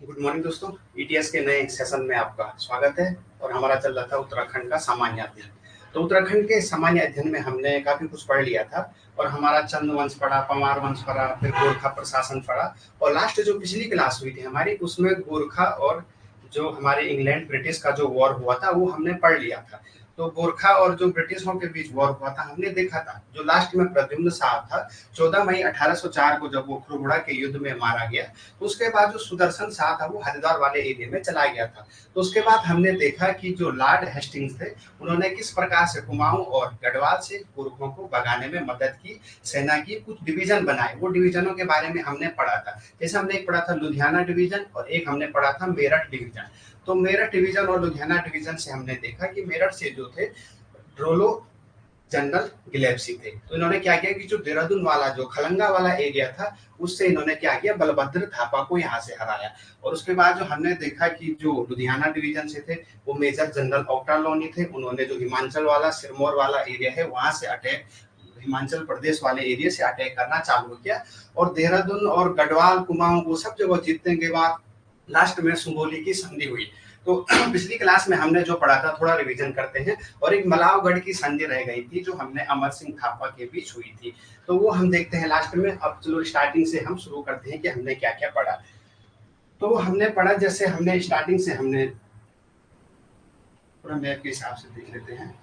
Good morning दोस्तों। ETS के नए सेशन में आपका स्वागत है। और हमारा चल रहा था उत्तराखंड का सामान्य अध्ययन। तो उत्तराखंड के सामान्य अध्ययन में हमने काफी कुछ पढ़ लिया था और हमारा चंद वंश पढ़ा, पंवार वंश पढ़ा, फिर गोरखा प्रशासन पढ़ा और लास्ट जो पिछली क्लास हुई थी हमारी उसमें गोरखा और जो हमारे इंग्लैंड ब्रिटिश का जो वॉर हुआ था वो हमने पढ़ लिया था। तो गोरखा और जो ब्रिटिशों के बीच वॉर हुआ था हमने देखा था। जो लास्ट में प्रद्युम्न साहब था 14 मई 1804 को जब वो खुरबुड़ा के युद्ध में मारा गया, तो उसके बाद जो सुदर्शन शाह था वो हरिद्वार वाले एरिया में चला गया था। तो उसके बाद हमने देखा कि जो लॉर्ड हेस्टिंग्स थे उन्होंने किस प्रकार से कुमाऊं और गढ़वाल से गोरखों को भगाने में मदद की, सेना की कुछ डिवीजन बनाए। वो डिवीजनों के बारे में हमने पढ़ा था। जैसे हमने एक पढ़ा था लुधियाना डिवीजन और एक हमने पढ़ा था मेरठ डिवीजन। तो मेरठ डिवीजन और लुधियाना डिवीजन से हमने देखा कि मेरठ से जो थे ड्रोलो जनरल गिलेप्सी थे। तो इन्होंने क्या किया कि जो देहरादून वाला जो खलंगा वाला एरिया था उससे इन्होंने क्या किया, बलभद्र थापा को यहाँ से हराया। और उसके बाद जो हमने देखा कि जो लुधियाना डिवीजन से थे वो मेजर जनरल ओक्टालोनी थे। उन्होंने जो हिमाचल वाला सिरमौर वाला एरिया है वहां से अटैक, हिमाचल प्रदेश वाले एरिया से अटैक करना चालू किया। और देहरादून और गढ़वाल कुमाऊं वो सब जगह जीतने के बाद लास्ट में सुगोली की संधि हुई। तो पिछली क्लास में हमने जो पढ़ा था थोड़ा रिवीजन करते हैं। और एक मलावगढ़ की संधि रह गई थी जो हमने अमर सिंह थापा के बीच हुई थी, तो वो हम देखते हैं लास्ट में। अब चलो स्टार्टिंग से हम शुरू करते हैं कि हमने क्या क्या पढ़ा। तो हमने पढ़ा, जैसे हमने स्टार्टिंग से हमने पूरा मैप के हिसाब से देख लेते हैं।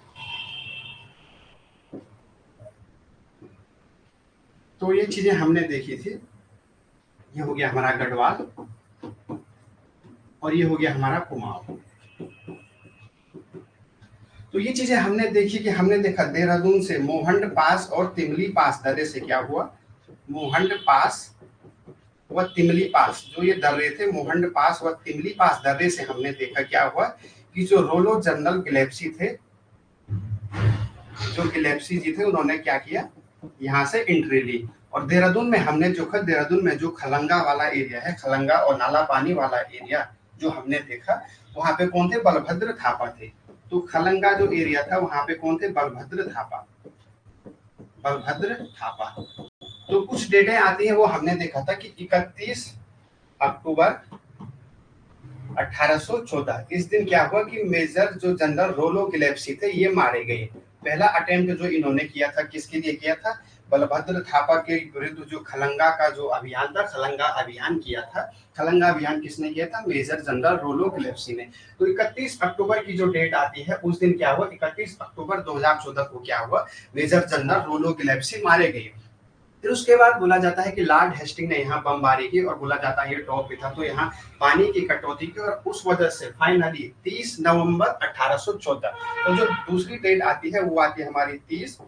तो ये चीजें हमने देखी थी। ये हो गया हमारा गढ़वाल और ये हो गया हमारा कुमाऊं। तो ये चीजें हमने देखी कि हमने देखा देहरादून से मोहंड पास और तिमली पास दर्रे से क्या हुआ, मोहंड पास व तिमली पास, जो ये दर्रे थे मोहंड पास व तिमली पास दर्रे से हमने देखा क्या हुआ कि जो रोलो जनरल गिलेप्सी थे, जो गिलेप्सी जी थे उन्होंने क्या किया, यहाँ से एंट्री ली। और देहरादून में हमने जो देहरादून में जो खलंगा वाला एरिया है, खलंगा और नाला पानी वाला एरिया जो हमने देखा, वहां पे कौन थे, बलभद्र थापा थे। तो खलंगा जो एरिया था वहां पे कौन थे, बलभद्र थापा, बलभद्र थापा। तो कुछ डेटें आती हैं वो हमने देखा था कि 31 अक्टूबर 1814 इस दिन क्या हुआ कि मेजर जो जनरल रोलो गिलेप्सी थे ये मारे गए। पहला अटेम्प्ट जो इन्होंने किया था किसके लिए किया था, बलभद्र थापा के विरुद्ध जो खलंगा का जो अभियान था, खलंगा अभियान किया था। खलंगा अभियान किसने किया था, मेजर जनरल रोलो गिलेप्सी ने। तो 31 अक्टूबर की जो डेट आती है उस दिन क्या हुआ, 31 अक्टूबर 2014 को क्या हुआ, मेजर जनरल रोलो गिलेप्सी मारे गए। फिर उसके बाद बोला जाता है कि लॉर्ड हेस्टिंग ने यहाँ बमबारी की और बोला जाता है ये टॉप पे था, तो यहाँ पानी की कटौती की और उस वजह से फाइनली 30 नवंबर 1814, तो जो दूसरी डेट आती है वो आती है हमारी 30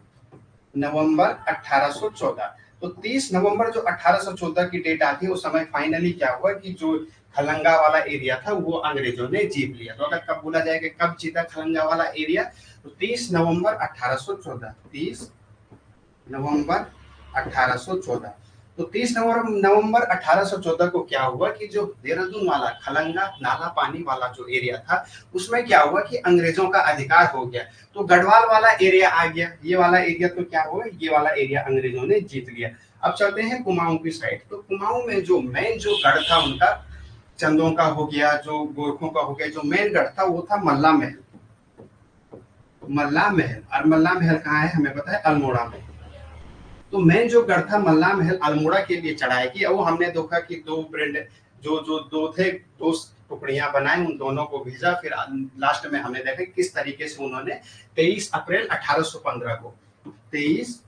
नवंबर 1814। तो 30 नवंबर जो 1814 की डेट आती है उस समय फाइनली क्या हुआ कि जो खलंगा वाला एरिया था वो अंग्रेजों ने जीत लिया। तो अगर कब बोला जाएगा कब जीता खलंगा वाला एरिया, तो 30 नवंबर 1814, 30 नवंबर 1814। तो 30 नवंबर 1814 को क्या हुआ कि जो देहरादून वाला खलंगा नाला पानी वाला जो एरिया था उसमें क्या हुआ कि अंग्रेजों का अधिकार हो गया। तो गढ़वाल वाला एरिया आ गया, ये वाला एरिया तो क्या हुआ, ये वाला एरिया अंग्रेजों ने जीत लिया। अब चलते हैं कुमाऊं की साइड। तो कुमाऊं में जो मेन जो गढ़ था उनका, चंदों का हो गया, जो गोरखों का हो गया, जो मेन गढ़ था वो था मल्ला महल। मल्ला महल, और मल्ला महल कहाँ है हमें पता है, अल्मोड़ा में। तो मेन जो गढ़ था मल्ला महल अल्मोड़ा के लिए चढ़ाई की। वो हमने देखा कि दो ब्रिंड जो जो दो थे, दो टुकड़ियां बनाए, उन दोनों को भेजा। फिर लास्ट में हमने देखा किस तरीके से उन्होंने 23 अप्रैल 1815 को, 23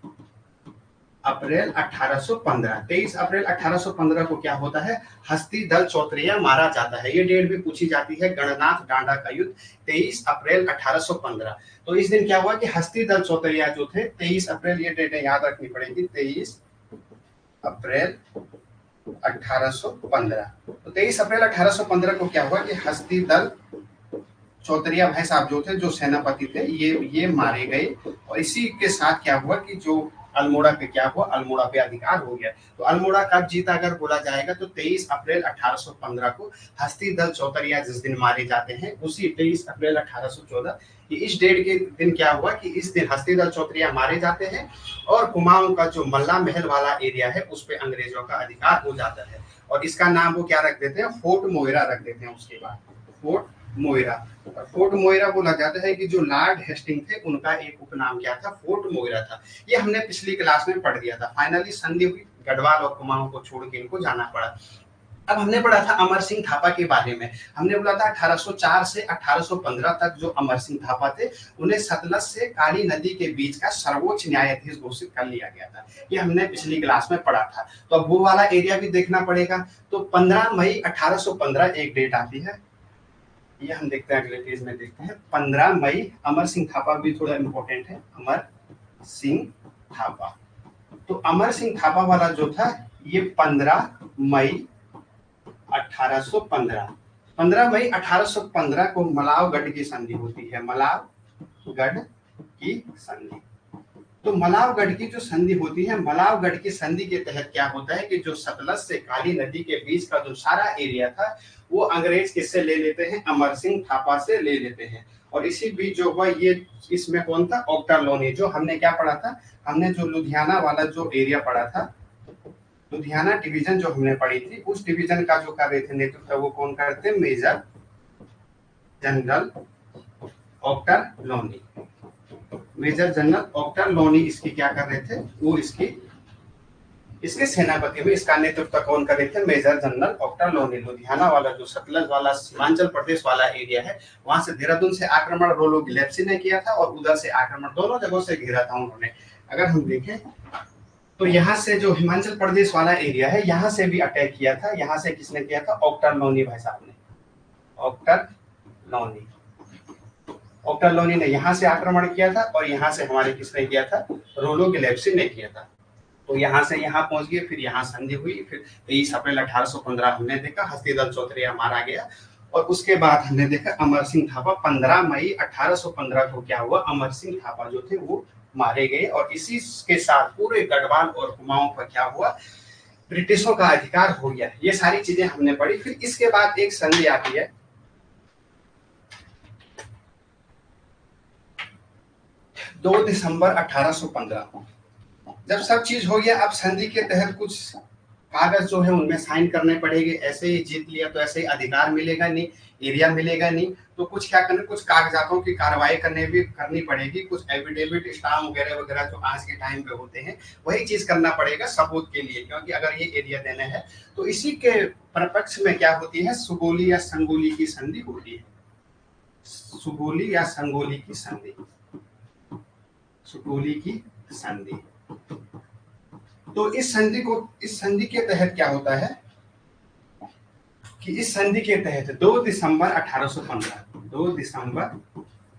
अप्रैल 1815, 23 अप्रैल 1815 को क्या होता है, हस्ती दल चौतरिया मारा जाता है। ये डेट भी पूछी जाती है, गणनाथ डांडा का युद्ध 23 अप्रैल 1815। तो इस दिन क्या हुआ कि हस्ती दल चौतरिया जो थे 23 अप्रैल, ये डेटें याद रखनी पड़ेगी, 23 अप्रैल 1815। तो 23 अप्रैल 1815 को क्या हुआ कि हस्ती दल चौतरिया भाई साहब जो थे, जो सेनापति थे, ये मारे गए। और इसी के साथ क्या हुआ कि जो अल्मोड़ा पे क्या हुआ, अल्मोड़ा पे अधिकार हो गया। तो अल्मोड़ा कब जीता अगर बोला जाएगा तो 23 अप्रैल 1815 को हस्तीदल चौतरिया जिस दिन मारे जाते हैं, उसी 23 अप्रैल 1814 इस डेट के दिन क्या हुआ कि इस दिन हस्तीदल चौतरिया मारे जाते हैं और कुमाऊं का जो मल्ला महल वाला एरिया है उस पे अंग्रेजों का अधिकार हो जाता है। और इसका नाम वो क्या रख देते हैं, फोर्ट मोइरा रख देते हैं। उसके बाद फोर्ट मोइरा, और फोर्ट मोइरा बोला जाता है कि जो लॉर्ड हेस्टिंग थे उनका एक उपनाम क्या था, फोर्ट मोइरा था। ये हमने पिछली क्लास में पढ़ दिया था। फाइनली संधि हुई, गढ़वाल और कुमाऊं को छोड़ के इनको जाना पड़ा। अब हमने पढ़ा था अमर सिंह थापा के बारे में। हमने बोला था 1804 से 1815 तक जो अमर सिंह थापा थे उन्हें सतलज से काली नदी के बीच का सर्वोच्च न्यायाधीश घोषित कर लिया गया था। ये हमने पिछली क्लास में पढ़ा था। तो अब वो वाला एरिया भी देखना पड़ेगा। तो 15 मई 1815 एक डेट आती है, ये हम देखते हैं अगले पेज में देखते हैं। 15 मई अमर सिंह थापा भी थोड़ा इंपॉर्टेंट है, अमर सिंह थापा। तो अमर सिंह थापा वाला जो था ये 15 मई 1815, 15 मई 1815 को मलावगढ़ की संधि होती है, मलावगढ़ की संधि। तो मलावगढ़ की जो संधि होती है, मलावगढ़ की संधि के तहत क्या होता है कि जो सतलज से काली नदी के बीच का जो सारा एरिया था वो अंग्रेज किससे ले लेते हैं, अमर सिंह थापा से ले लेते हैं। और इसी बीच जो हुआ ये इसमें कौन था, ऑक्टरलोनी। जो हमने क्या पढ़ा था, हमने जो लुधियाना वाला जो एरिया पढ़ा था, लुधियाना डिवीजन जो हमने पढ़ी थी, उस डिवीजन का जो कर रहे थे नेतृत्व वो कौन करते, major general Ochterlony. Major general Ochterlony इसकी क्या कर रहे थे, वो इसके सेनापति में इसका नेतृत्व कौन कर रहे थे, मेजर जनरल ऑक्टरलोनी। लुधियाना वाला जो सतलज वाला सीमांचल प्रदेश वाला एरिया है, वहां से देहरादून से आक्रमण रोलो गिलेप्सी ने किया था और उधर से आक्रमण दोनों जगहों से घेरा था उन्होंने। अगर हम देखें तो यहाँ से जो हिमाचल प्रदेश वाला एरिया है यहाँ से भी अटैक किया था। यहाँ से किसने किया था, ऑक्टरलोनी भाई साहब ने, ऑक्टरलोनी ने यहाँ से आक्रमण किया था और यहाँ से हमारे किसने किया था, रोलो गिलेप्सी ने किया था। तो यहाँ से यहाँ पहुंच गए, फिर यहाँ संधि हुई, फिर 23 अप्रैल 1815 हमने देखा हस्तीदल चौतरिया मारा गया। और उसके बाद हमने देखा अमर सिंह थापा 15 मई 1815 को क्या हुआ, अमर सिंह थापा जो थे वो मारे गए। और इसी के साथ पूरे गढ़वाल और कुमाऊं पर क्या हुआ, ब्रिटिशों का अधिकार हो गया। ये सारी चीजें हमने पढ़ी। फिर इसके बाद एक संधि आती है 2 दिसंबर 1815। जब सब चीज हो गया, अब संधि के तहत कुछ कागज जो है उनमें साइन करने पड़ेंगे। ऐसे ही जीत लिया तो ऐसे ही अधिकार मिलेगा नहीं, एरिया मिलेगा नहीं। तो कुछ क्या करना, कुछ कागजातों की कार्रवाई करनी पड़ेगी। कुछ एफिडेविट स्टाम्प वगैरह वगैरह जो आज के टाइम पे होते हैं वही चीज करना पड़ेगा सबूत के लिए, क्योंकि अगर ये एरिया देना है तो इसी के परपक्ष में क्या होती है, सुगोली या संगोली की संधि होती है। सुगोली या संगोली की संधि, सुगोली की संधि। तो इस संधि के तहत क्या होता है कि इस संधि के तहत 2 दिसंबर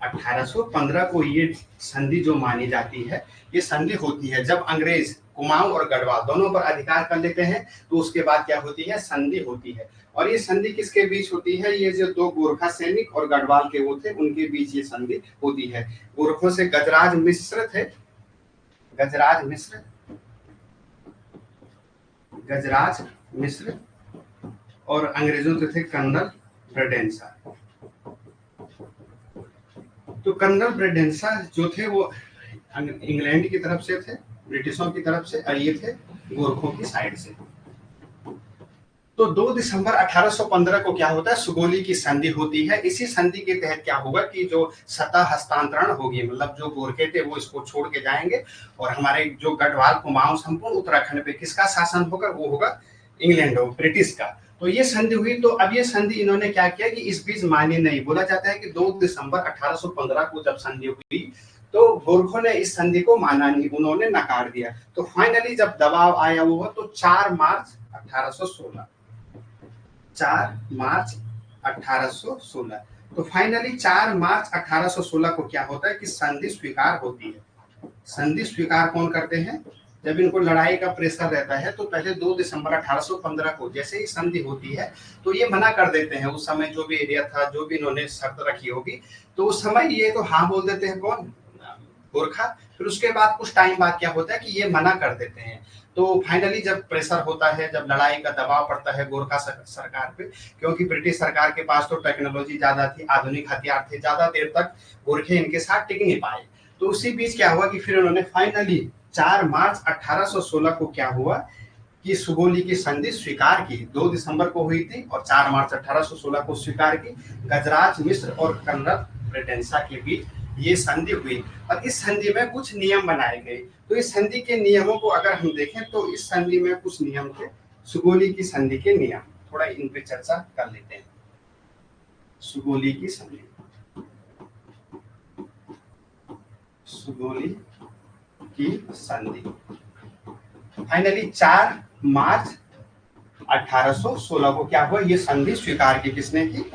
1815 को ये संधि जो मानी जाती है, ये संधि होती है जब अंग्रेज कुमाऊं और गढ़वाल दोनों पर अधिकार कर लेते हैं। तो उसके बाद क्या होती है, संधि होती है। और ये संधि किसके बीच होती है, ये जो 2 गोरखा सैनिक और गढ़वाल के वो थे उनके बीच ये संधि होती है। गोरखों से गजराज मिश्र थे, गजराज मिश्र, और अंग्रेजों से थे कर्नल ब्रेडेंसा। तो कर्नल ब्रेडेंसा जो थे वो इंग्लैंड की तरफ से थे, ब्रिटिशों की तरफ से, और ये थे गोरखों की साइड से। तो 2 दिसंबर 1815 को क्या होता है, सुगोली की संधि होती है। इसी संधि के तहत क्या होगा कि जो सत्ता हस्तांतरण होगी, मतलब जो गोरखे थे वो इसको छोड़ के जाएंगे और हमारे जो गढ़वाल कुमाऊं संपूर्ण उत्तराखंड पे किसका शासन होगा, वो होगा इंग्लैंड और ब्रिटिश का। तो ये संधि हुई। तो अब ये संधि इन्होंने क्या किया कि इस बीच मानी नहीं। बोला जाता है कि 2 दिसंबर 1815 को जब संधि हुई तो गोरखों ने इस संधि को माना नहीं, उन्होंने नकार दिया। तो फाइनली जब दबाव आया वो तो 4 मार्च 1816, 4 मार्च 1816। तो फाइनली 4 मार्च 1816 को क्या होता है कि संधि स्वीकार होती है। संधि स्वीकार कौन करते हैं, जब इनको लड़ाई का प्रेशर रहता है। तो पहले 2 दिसंबर 1815 को जैसे ही संधि होती है तो ये मना कर देते हैं। उस समय जो भी एरिया था, जो भी इन्होंने शर्त रखी होगी, तो उस समय ये तो हाँ बोल देते हैं। कौन, गोरखा। फिर उसके बाद कुछ टाइम बाद क्या होता है कि ये मना कर देते हैं। तो फाइनली जब प्रेशर होता है, जब लड़ाई का दबाव पड़ता है गोरखा सरकार पे, क्योंकि ब्रिटिश सरकार के पास तो टेक्नोलॉजी ज्यादा थी, आधुनिक हथियार थे, ज्यादा देर तक गोरखे इनके साथ टिक नहीं पाए। तो उसी बीच क्या हुआ कि फिर उन्होंने फाइनली 4 मार्च 1816 को क्या हुआ कि सुगोली की संधि स्वीकार की। 2 दिसंबर को हुई थी और 4 मार्च 1816 को स्वीकार की। गजराज मिश्र और कन्नड़ ब्रिटेंसा के बीच ये संधि हुई और इस संधि में कुछ नियम बनाए गए। तो इस संधि के नियमों को अगर हम देखें तो इस संधि में कुछ नियम थे, सुगोली की संधि के नियम, थोड़ा इन पे चर्चा कर लेते हैं। सुगोली की संधि, सुगोली की संधि फाइनली 4 मार्च 1816 को क्या हुआ, ये संधि स्वीकार की। किसने की?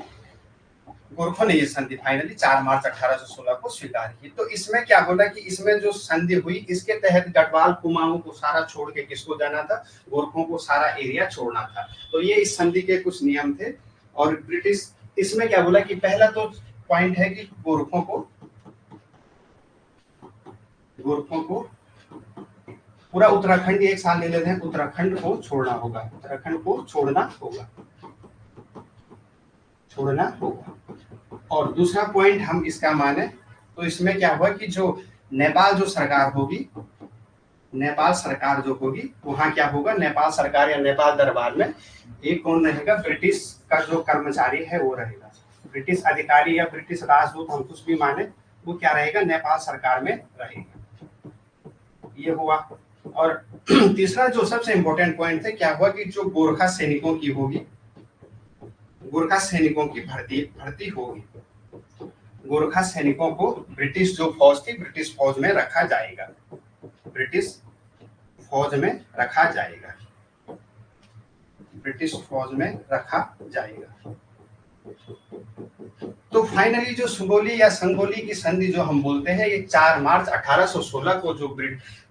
गोरखों ने ये संधि फाइनली 4 मार्च 1816 को स्वीकार की। तो इसमें क्या बोला कि इसमें जो संधि हुई इसके तहत गढ़वाल कुमाऊं को सारा छोड़ के किसको जाना था? गोरखों को सारा एरिया छोड़ना था। तो ये इस संधि के कुछ नियम थे। और ब्रिटिश इसमें क्या बोला कि पहला तो पॉइंट है कि गोरखों को पूरा उत्तराखंड, एक साल ले लेते हैं, उत्तराखंड को छोड़ना होगा, उत्तराखंड को छोड़ना होगा। और दूसरा पॉइंट हम इसका माने तो इसमें क्या हुआ कि जो नेपाल जो सरकार होगी, नेपाल सरकार जो होगी वहां क्या होगा, नेपाल सरकार या नेपाल दरबार में एक कौन रहेगा? ब्रिटिश का जो कर्मचारी है वो रहेगा। ब्रिटिश अधिकारी या ब्रिटिश राजदूत हम कुछ भी माने, वो क्या रहेगा? नेपाल सरकार में रहेगा। ये हुआ। और तीसरा जो सबसे इंपॉर्टेंट पॉइंट है, क्या हुआ कि जो गोरखा सैनिकों की होगी, गोरखा सैनिकों की भर्ती होगी। गोरखा सैनिकों को ब्रिटिश जो फौज थी, ब्रिटिश फौज में रखा जाएगा, ब्रिटिश फौज में रखा जाएगा, ब्रिटिश फौज में रखा जाएगा। तो फाइनली जो सुगोली या संगोली की संधि जो हम बोलते हैं, ये 4 मार्च 1816 को जो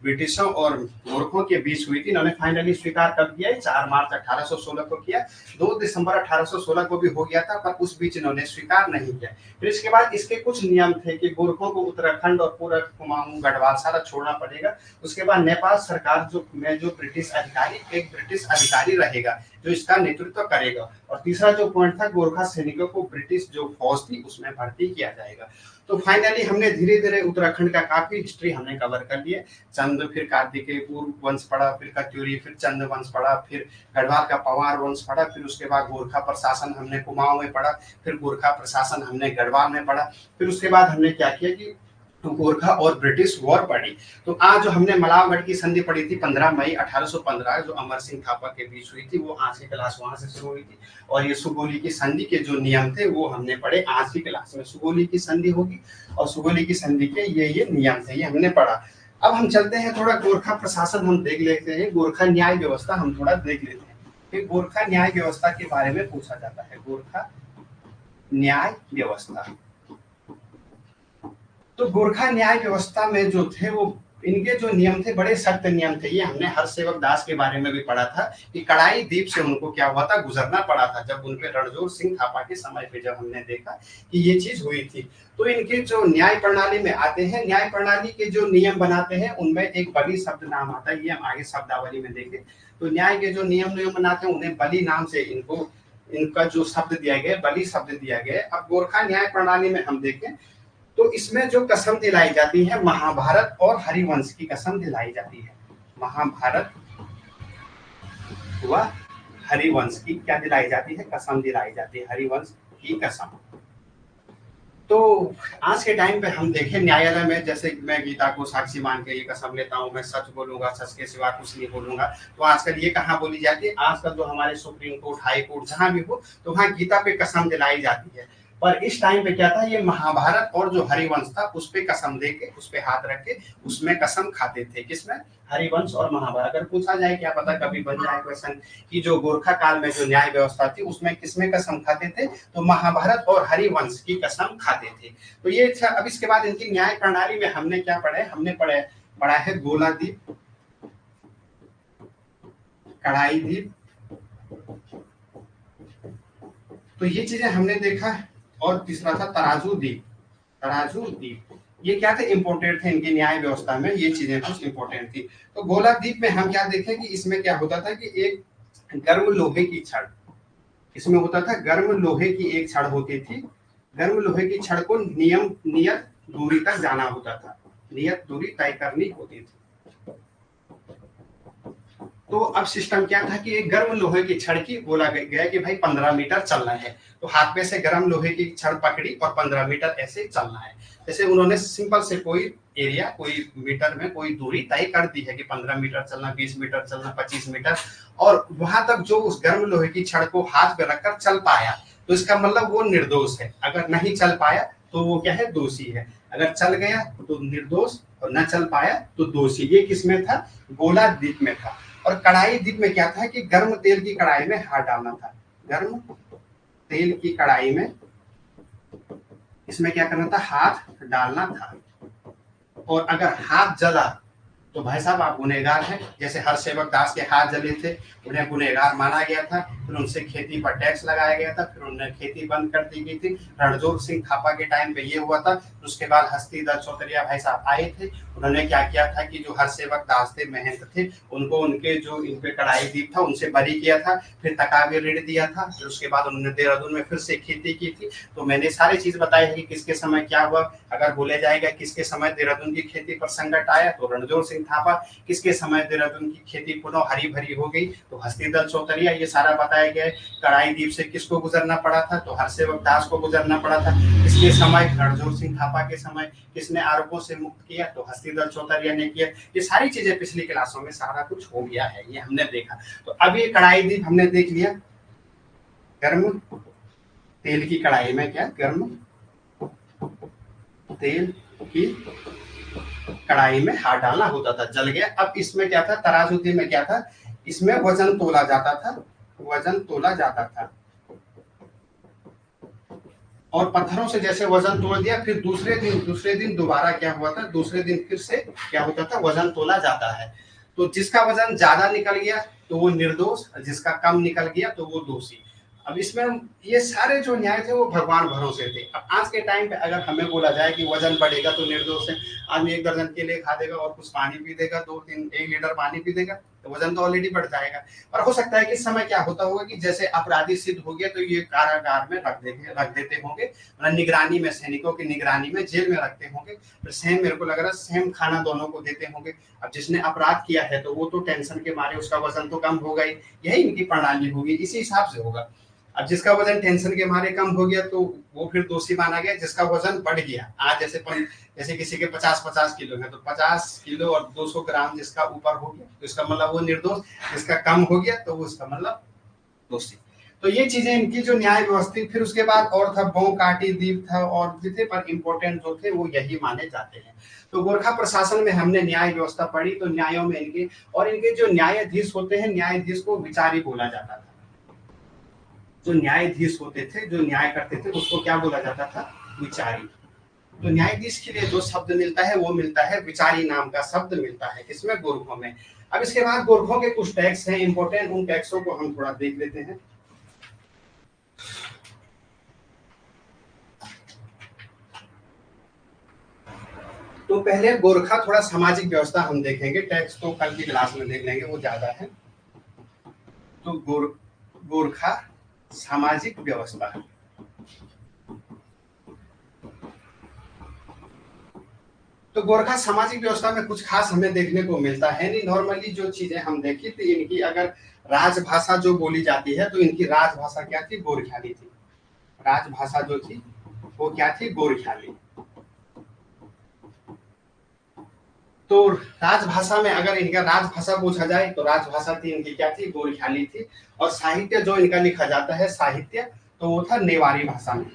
ब्रिटिशों और गोरखों के बीच हुई थी, इन्होंने फाइनली स्वीकार कर दिया। 4 मार्च 1816 को किया, 2 दिसंबर 1816 को भी हो गया था, पर उस बीच इन्होंने स्वीकार नहीं किया। फिर इसके बाद इसके कुछ नियम थे कि गोरखों को उत्तराखंड और पूरा कुमाऊं गढ़वाल सारा छोड़ना पड़ेगा। उसके बाद नेपाल सरकार जो ब्रिटिश अधिकारी, एक ब्रिटिश अधिकारी रहेगा जो इसका नेतृत्व करेगा। और तीसरा जो पॉइंट था, गोरखा सैनिकों को ब्रिटिश जो फौज थी उसमें भर्ती किया जाएगा। तो फाइनली हमने धीरे धीरे उत्तराखंड का काफी हिस्ट्री हमने कवर कर लिया। चंद, फिर कार्तिकेय पूर्व वंश पढ़ा, फिर कत्यूरी, फिर चंद वंश पढ़ा, फिर गढ़वाल का पवार वंश पढ़ा, फिर उसके बाद गोरखा प्रशासन हमने कुमाऊं में पढ़ा, फिर गोरखा प्रशासन हमने गढ़वाल में पढ़ा। फिर उसके बाद हमने क्या किया कि गोरखा और ब्रिटिश वॉर पढ़ी। तो आज जो हमने मलावगढ़ की संधि पढ़ी थी 15 मई 1815 जो अमर सिंह थापा के बीच हुई थी, वो आज की क्लास वहां से शुरू हुई थी। और ये सुगोली की संधि के जो नियम थे वो हमने पढ़े आज की क्लास में। सुगोली की संधि होगी और सुगोली की संधि के ये नियम थे, ये हमने पढ़ा। अब हम चलते हैं थोड़ा गोरखा प्रशासन हम देख लेते हैं, गोरखा न्याय व्यवस्था हम थोड़ा देख लेते हैं। फिर गोरखा न्याय व्यवस्था के बारे में पूछा जाता है, गोरखा न्याय व्यवस्था। तो गोरखा न्याय व्यवस्था में जो थे वो इनके जो नियम थे बड़े सख्त नियम थे। ये हमने हरसेवक दास के बारे में भी पढ़ा था कि कड़ाई द्वीप से उनको क्या हुआ था, गुजरना पड़ा था। जब उनपे रणजोर सिंह थापा के समय पे जब हमने देखा कि ये चीज हुई थी, तो इनके जो न्याय प्रणाली में आते हैं, न्याय प्रणाली के जो नियम बनाते हैं उनमें एक बलि शब्द नाम आता है। ये हम आगे शब्दावली में देखें। तो न्याय के जो नियम बनाते हैं उन्हें बलि नाम से इनका जो शब्द दिया गया, बलि शब्द दिया गया। अब गोरखा न्याय प्रणाली में हम देखें तो इसमें जो कसम दिलाई जाती है, महाभारत और हरिवंश की कसम दिलाई जाती है। महाभारत व हरिवंश की क्या दिलाई जाती है? कसम दिलाई जाती है, हरिवंश की कसम। तो आज के टाइम पे हम देखें न्यायालय में, जैसे मैं गीता को साक्षी मान के ये कसम लेता हूँ, मैं सच बोलूंगा, सच के सिवा कुछ नहीं बोलूंगा। तो आजकल ये कहाँ बोली जाती है? आजकल जो हमारे सुप्रीम कोर्ट, हाई कोर्ट जहां भी हो, तो वहां गीता पे कसम दिलाई जाती है। पर इस टाइम पे क्या था, ये महाभारत और जो हरिवंश था उस पे कसम दे के, उस पे हाथ रख के उसमें कसम खाते थे। किसमें? हरिवंश और महाभारत। अगर पूछा जाए, क्या पता कभी बन जाए क्वेश्चन कि जो गोरखा काल में जो न्याय व्यवस्था थी उसमें किसमें कसम खाते थे, तो महाभारत और हरिवंश की कसम खाते थे। तो ये था। अब इसके बाद इनकी न्याय प्रणाली में हमने क्या पढ़ा है? हमने पढ़ा है गोलादीप, कड़ाई द्वीप, तो ये चीजें हमने देखा है। और तीसरा था तराजू द्वीप, तराजू द्वीप। ये क्या थे, इंपोर्टेंट थे इनकी न्याय व्यवस्था में, ये चीजें कुछ इंपोर्टेंट थी। तो गोलाद्वीप में हम क्या देखें कि इसमें क्या होता था कि एक गर्म लोहे की छड़, इसमें होता था गर्म लोहे की एक छड़ होती थी। गर्म लोहे की छड़ को नियत दूरी तक जाना होता था, नियत दूरी तय करनी होती थी। तो अब सिस्टम क्या था कि एक गर्म लोहे की छड़ की बोला गया कि भाई 15 मीटर चलना है, तो हाथ में से गर्म लोहे की छड़ पकड़ी और 15 मीटर ऐसे चलना है। जैसे उन्होंने सिंपल से कोई एरिया, कोई मीटर में कोई दूरी तय कर दी है कि 15 मीटर चलना, 20 मीटर चलना, 25 मीटर, और वहां तक जो उस गर्म लोहे की छड़ को हाथ में रखकर चल पाया तो इसका मतलब वो निर्दोष है। अगर नहीं चल पाया तो वो क्या है, दोषी है। अगर चल गया तो निर्दोष और न चल पाया तो दोषी। ये किसमें था, गोलाद्वीप में था। और कढ़ाई द्वीप में क्या था कि गर्म तेल की कढ़ाई में हाथ डालना था, गर्म तेल की कढ़ाई में इसमें क्या करना था, हाथ डालना था। और अगर हाथ जला तो भाई साहब आप गुनहगार हैं। जैसे हरसेवक दास के हाथ जले थे, उन्हें गुनहगार माना गया था, फिर उनसे खेती पर टैक्स लगाया गया था, फिर उन्हें खेती बंद कर दी गई थी। रणजोत सिंह थापा के टाइम पे ये हुआ था। उसके बाद हस्तीदत्त चौतरिया भाई साहब आए थे, उन्होंने क्या किया था कि जो हरसेवक दास थे, महंत थे, उनको उनके जो इन पे कढ़ाई द्वीप था उनसे बरी किया था, फिर तकावे ऋण दिया था। फिर उसके बाद उन्होंने देहरादून में फिर से खेती की थी। तो मैंने सारी चीज बताई है कि किसके समय क्या हुआ। अगर बोले जाएगा किसके समय देहरादून की खेती पर संकट आया तो रणजोत सिंह थापा, किसके समय देहरादून की खेती पुनः हरी भरी हो गई तो हस्तीदत्त चौतरिया, ये सारा बताया गया है। कढ़ाई द्वीप से किसको गुजरना पड़ा था तो हरसेवक दास को गुजरना पड़ा था। किसके समय, रणजोत सिंह थापा के समय। किसने आरोपों से मुक्त किया तो हस्तीदत्त चौतरिया ने किया। ये सारी चीजें पिछली क्लासों में सारा कुछ हो गया है, ये हमने देखा। तो अब ये कढ़ाई द्वीप हमने देख लिया। गर्म तेल की कढ़ाई में क्या, गर्म तेल की कढ़ाई में हाथ डालना होता था, जल गया। अब इसमें क्या था, तराजू में क्या था, इसमें वजन तोला जाता था, वजन तोला जाता था। और पत्थरों से जैसे वजन तोल दिया, फिर दूसरे दिन दोबारा क्या हुआ था, दूसरे दिन फिर से क्या होता था, वजन तोला जाता है। तो जिसका वजन ज्यादा निकल गया तो वो निर्दोष, जिसका कम निकल गया तो वो दोषी। अब इसमें ये सारे जो न्याय थे वो भगवान भरोसे थे। अब आज के टाइम पे अगर हमें बोला जाए कि वजन बढ़ेगा तो निर्दोष है, आदमी 1 दर्जन केले खा देगा और कुछ पानी पी देगा, 1 लीटर पानी पी देगा, तो वजन तो ऑलरेडी बढ़ जाएगा। पर हो सकता है कि इस समय क्या होता होगा कि जैसे अपराधी सिद्ध हो गया तो ये कारागार में रख देते होंगे, मतलब निगरानी में, सैनिकों की निगरानी में जेल में रखते होंगे। फिर सेम, मेरे को लग रहा है सेम खाना दोनों को देते होंगे। अब जिसने अपराध किया है तो वो तो टेंशन के मारे उसका वजन तो कम होगा ही, यही इनकी प्रणाली होगी, इसी हिसाब से होगा। अब जिसका वजन टेंशन के मारे कम हो गया तो वो फिर दोषी माना गया। जिसका वजन बढ़ गया, आज जैसे किसी के 50-50 किलो है तो 50 किलो और 200 ग्राम जिसका ऊपर हो गया तो इसका मतलब वो निर्दोष, जिसका कम हो गया तो वो उसका मतलब दोषी। तो ये चीजें इनकी जो न्याय व्यवस्था। फिर उसके बाद और था बोकाटी द्वीप था और भी थे, पर इंपॉर्टेंट जो थे वो यही माने जाते हैं। तो गोरखा प्रशासन में हमने न्याय व्यवस्था पढ़ी। तो न्यायों में इनके जो न्यायाधीश होते हैं, न्यायाधीश को विचारी बोला जाता था। जो न्यायाधीश होते थे, जो न्याय करते थे, उसको क्या बोला जाता था, विचारी। तो न्यायाधीश के लिए जो शब्द मिलता है वो मिलता है विचारी नाम का शब्द मिलता है, इसमें गोरखों में। अब इसके बाद गोरखों के कुछ टैक्स हैं इंपॉर्टेंट, उन टैक्सों को हम थोड़ा देख लेते हैं। तो पहले गोरखा थोड़ा सामाजिक व्यवस्था हम देखेंगे, टैक्स तो कल की क्लास में देख लेंगे, वो ज्यादा है। तो गोरखा सामाजिक व्यवस्था। तो गोरखा सामाजिक व्यवस्था में कुछ खास हमें देखने को मिलता है नहीं। नॉर्मली जो चीजें हम देखी थी, इनकी अगर राजभाषा जो बोली जाती है तो इनकी राजभाषा क्या थी, गोरख्याली थी। राजभाषा जो थी वो क्या थी, गोरख्याली। तो राजभाषा में अगर इनका राजभाषा पूछा जाए तो राजभाषा थी इनकी क्या थी, गोरख्याली थी। और साहित्य जो इनका लिखा जाता है, साहित्य तो वो था नेवारी भाषा में।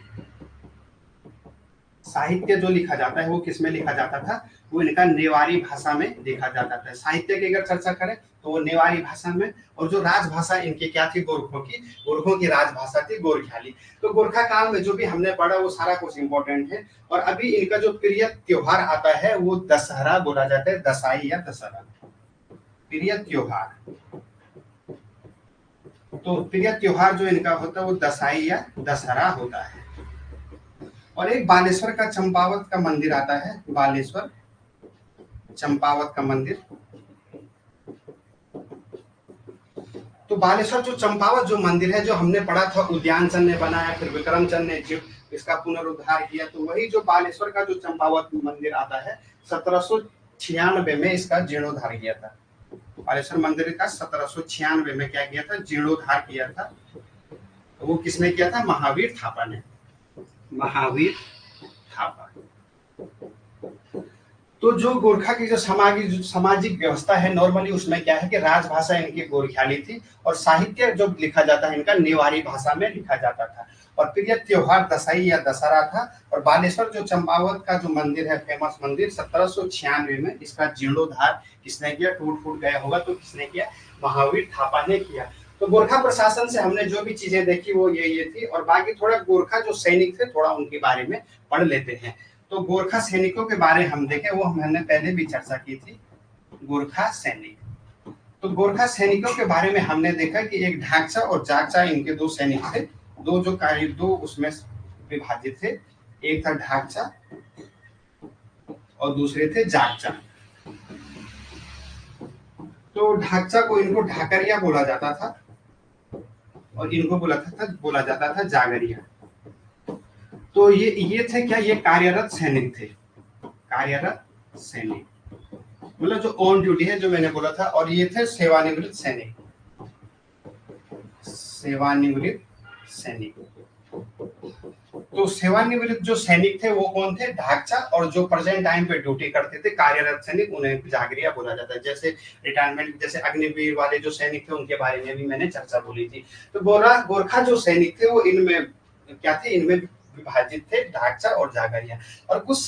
साहित्य जो लिखा जाता है वो किसमें लिखा जाता था, वो इनका नेवारी भाषा में लिखा जाता था। साहित्य की अगर चर्चा करें तो वो नेवारी भाषा में। और जो राजभाषा इनकी क्या थी, गोरखों की राजभाषा थी गोरख्याली। तो गोरखा काल में जो भी हमने पढ़ा वो सारा कुछ इंपॉर्टेंट है। और अभी इनका जो प्रिय त्योहार आता है वो दशहरा बोला जाता है, दसाई या दशहरा, प्रिय त्योहार। तो प्रिय त्योहार जो इनका होता है वो दसाई या दशहरा होता है। और एक बालेश्वर का चंपावत का मंदिर आता है, बालेश्वर चंपावत का मंदिर। तो बालेश्वर जो चंपावत जो मंदिर है, जो हमने पढ़ा था उद्यान चंद ने बनाया, फिर विक्रम चंद ने इसका पुनरुद्धार किया, तो वही जो बालेश्वर का जो चंपावत मंदिर आता है 1796 में इसका जीर्णोद्धार किया था। बालेश्वर मंदिर का 1796 में क्या किया था, जीर्णोद्धार किया था। तो वो किसने किया था, महावीर थापा ने, महावीर थापा। तो जो गोरखा की जो सामाजिक व्यवस्था है नॉर्मली, उसमें क्या है कि राजभाषा इनकी गोरखियाली थी और साहित्य जो लिखा जाता है इनका नेवारी भाषा में लिखा जाता था। और फिर यह त्योहार दशई या दशहरा था। और बालेश्वर जो चंपावत का जो मंदिर है, फेमस मंदिर, 1796 में इसका जीर्णोद्धार किसने किया, टूट फूट गया होगा तो किसने किया, महावीर थापा ने किया। तो गोरखा प्रशासन से हमने जो भी चीजें देखी वो ये थी। और बाकी थोड़ा गोरखा जो सैनिक थे थोड़ा उनके बारे में पढ़ लेते हैं। तो गोरखा सैनिकों के बारे हम देखें, वो हमने पहले भी चर्चा की थी, गोरखा सैनिक। तो गोरखा सैनिकों के बारे में हमने देखा कि एक ढांचा और जागचा इनके दो सैनिक थे, दो उसमें विभाजित थे। एक था ढांचा और दूसरे थे जागचा। तो ढांचा को इनको ढाकरिया बोला जाता था और इनको बोला जाता था जागरिया। तो ये थे क्या, ये कार्यरत सैनिक थे, कार्यरत सैनिक मतलब जो ऑन ड्यूटी है, जो मैंने बोला था। और ये थे सेवानिवृत्त सैनिक, सेवानिवृत्त सैनिक। तो सेवानिवृत्त जो सैनिक थे वो कौन थे, ढांचा। और जो प्रेजेंट टाइम पे ड्यूटी करते थे कार्यरत सैनिक, उन्हें जागरिया बोला जाता है। जैसे रिटायरमेंट, जैसे अग्निवीर वाले जो सैनिक थे उनके बारे में भी मैंने चर्चा बोली थी। तो गोरखा जो सैनिक थे वो इनमें क्या थे, इनमें विभाजित थे, ढांचा और जागरिया। और कुछ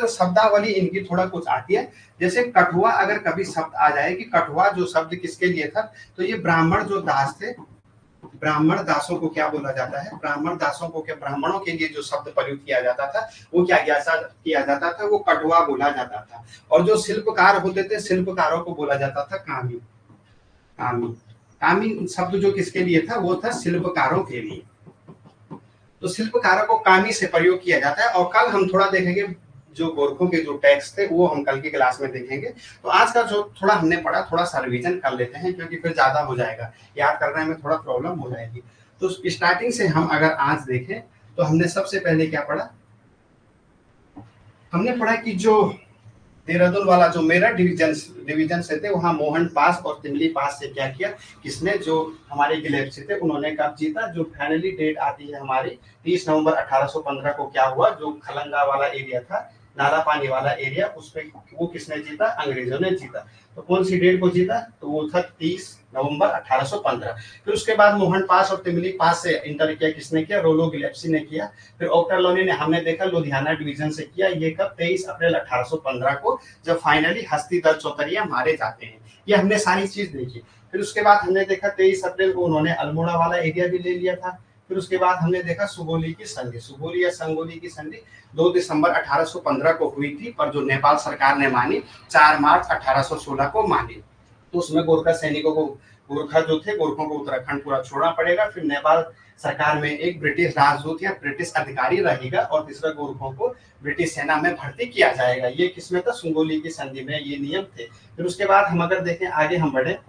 शब्दावली इनकी थोड़ा कुछ आती है। जैसे कठुआ, अगर कभी शब्द आ जाए कि कठुआ जो शब्द किसके लिए था, तो ये ब्राह्मण जो दास थे, ब्राह्मण दासों को क्या बोला जाता है, ब्राह्मण दासों को क्या, ब्राह्मणों के लिए जो शब्द प्रयुक्त किया जाता था वो क्या किया जाता था, वो कठुआ बोला जाता था। और जो शिल्पकार होते थे, शिल्पकारों को बोला जाता था कामी। कामी कामी शब्द जो किसके लिए था, वो था शिल्पकारों के लिए। तो शिल्पकारों को कामी से प्रयोग किया जाता है। और कल हम थोड़ा देखेंगे जो गोरखों के जो टैक्स थे वो हम कल की क्लास में देखेंगे। तो आज का जो थोड़ा हमने पढ़ा, थोड़ा सा रिवीजन कर लेते हैं, क्योंकि फिर ज्यादा हो जाएगा, याद करने में थोड़ा प्रॉब्लम हो जाएगी। तो स्टार्टिंग से हम अगर आज देखें तो हमने सबसे पहले क्या पढ़ा, हमने पढ़ा कि जो देहरादून वाला जो मेरठ डिवीजन से थे, वहां मोहन पास और तिमली पास से क्या किया, किसने, जो हमारे गिलेप्सी थे उन्होंने कब जीता, जो फाइनली डेट आती है हमारी 30 नवंबर 1815 को क्या हुआ, जो खलंगा वाला एरिया था, नाला पानी वाला एरिया, उस पे वो किसने जीता, अंग्रेजों ने जीता। तो कौन सी डेट को जीता, तो वो था 30 नवंबर 1815। फिर उसके बाद मोहन पास और तिमली पास से इंटर किया किसने किया, रोलो गिलेप्सी ने किया। फिर ओक्टरलोनी ने हमने देखा लुधियाना डिवीजन से किया। ये कब, 23 अप्रैल 1815 को, जब फाइनली हस्तीदर चौतरिया मारे जाते हैं। ये हमने सारी चीज देखी। फिर उसके बाद हमने देखा 23 अप्रैल को उन्होंने अल्मोड़ा वाला एरिया भी ले लिया था। फिर उसके बाद हमने देखा सुगोली की संधि, सुगोली या संगोली की संधि 2 दिसंबर 1815 को हुई थी, पर जो नेपाल सरकार ने मानी 4 मार्च 1816 को मानी। तो उसमें गोरखा सैनिकों को, गोरखा जो थे, गोरखों को उत्तराखंड पूरा छोड़ना पड़ेगा। फिर नेपाल सरकार में एक ब्रिटिश राजदूत या ब्रिटिश अधिकारी रहेगा और तीसरा गोरखों को ब्रिटिश सेना में भर्ती किया जाएगा। ये किसमें था, सुगोली की संधि में ये नियम थे। फिर उसके बाद हम अगर देखें आगे हम बढ़े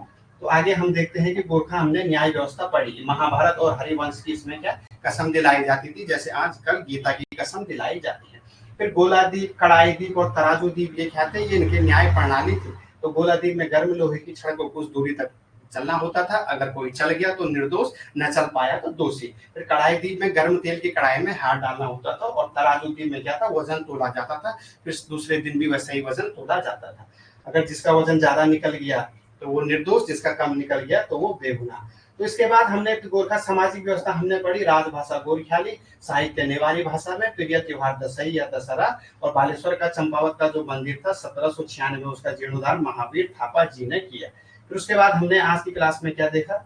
तो आगे हम देखते हैं कि गोरखा, हमने न्याय व्यवस्था पढ़ी, महाभारत और हरिवंश की इसमें क्या कसम दिलाई जाती थी, जैसे आजकल गीता की कसम दिलाई जाती है। फिर गोलादीप, कड़ाईदीप और तराजू द्वीप ये क्या थे, ये इनके न्याय प्रणाली थी। तो गोलादीप में गर्म लोहे की छड़ को कुछ दूरी तक चलना होता था, अगर कोई चल गया तो निर्दोष, न चल पाया तो दोषी। फिर कढ़ाई द्वीप में गर्म तेल की कढ़ाई में हाथ डालना होता था। और तराजू द्वीप में क्या था, वजन तोला जाता था। फिर दूसरे दिन भी वैसा ही वजन तोला जाता था। अगर जिसका वजन ज्यादा निकल गया तो वो निर्दोष, जिसका कम निकल गया तो वो बेगुनाह। तो इसके बाद हमने गोरखा सामाजिक व्यवस्था हमने पढ़ी, राजभाषा गोरखियाली, साहित्य नेवारी भाषा में, फिर यह त्योहार दशई या दशहरा, और बालेश्वर का चंपावत का जो मंदिर था 1796 में उसका जीर्णोद्धार महावीर थापा जी ने किया। फिर उसके बाद हमने आज की क्लास में क्या देखा,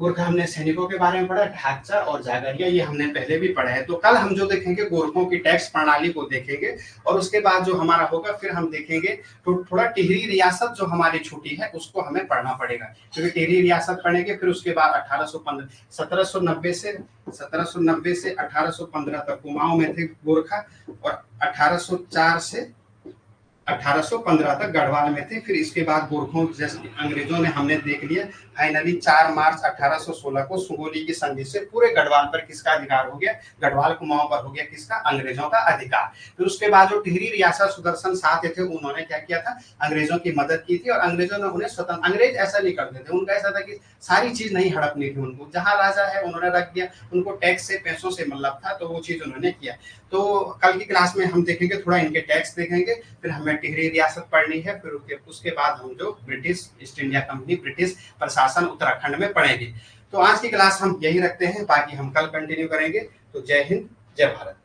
गोरखा हमने सैनिकों के बारे में पढ़ा, ढांचा और जागरिया ये हमने पहले भी पढ़ा है। तो कल हम जो देखेंगे गोरखों की टैक्स प्रणाली को देखेंगे, और उसके बाद जो हमारा होगा फिर हम देखेंगे तो थोड़ा टिहरी रियासत जो हमारी छूटी है उसको हमें पढ़ना पड़ेगा, क्योंकि टिहरी रियासत पढ़ेंगे। फिर उसके बाद 1790 से 1815 तक कुमाऊं में थे गोरखा, और 1804 से 1815 तक गढ़वाल में थे। फिर इसके बाद गोरखों जैसे अंग्रेजों ने हमने देख लिया, फाइनली 4 मार्च 1816 को सुगोली की संधि से पूरे गढ़वाल पर किसका अधिकार हो गया, गढ़वाल कुमाऊं पर हो गया किसका, अंग्रेजों का अधिकार। फिर उसके बाद जो टिहरी रियासत सुदर्शन शाह थे उन्होंने क्या किया था, अंग्रेजों की मदद की थी, और अंग्रेजों ने उन्हें स्वतंत्र, अंग्रेज ऐसा नहीं करते थे, उनका ऐसा था कि सारी चीज नहीं हड़पनी थी उनको, जहां राजा है उन्होंने रख दिया, उनको टैक्स से पैसों से मतलब था, तो वो चीज उन्होंने किया। तो कल की क्लास में हम देखेंगे, थोड़ा इनके टैक्स देखेंगे, फिर हमें टिहरी रियासत पढ़नी है, फिर उसके बाद हम जो British east India company, British प्रशासन उत्तराखंड में पढ़ेंगे। तो आज की क्लास हम यही रखते हैं, बाकी हम कल कंटिन्यू करेंगे। तो जय हिंद, जय भारत।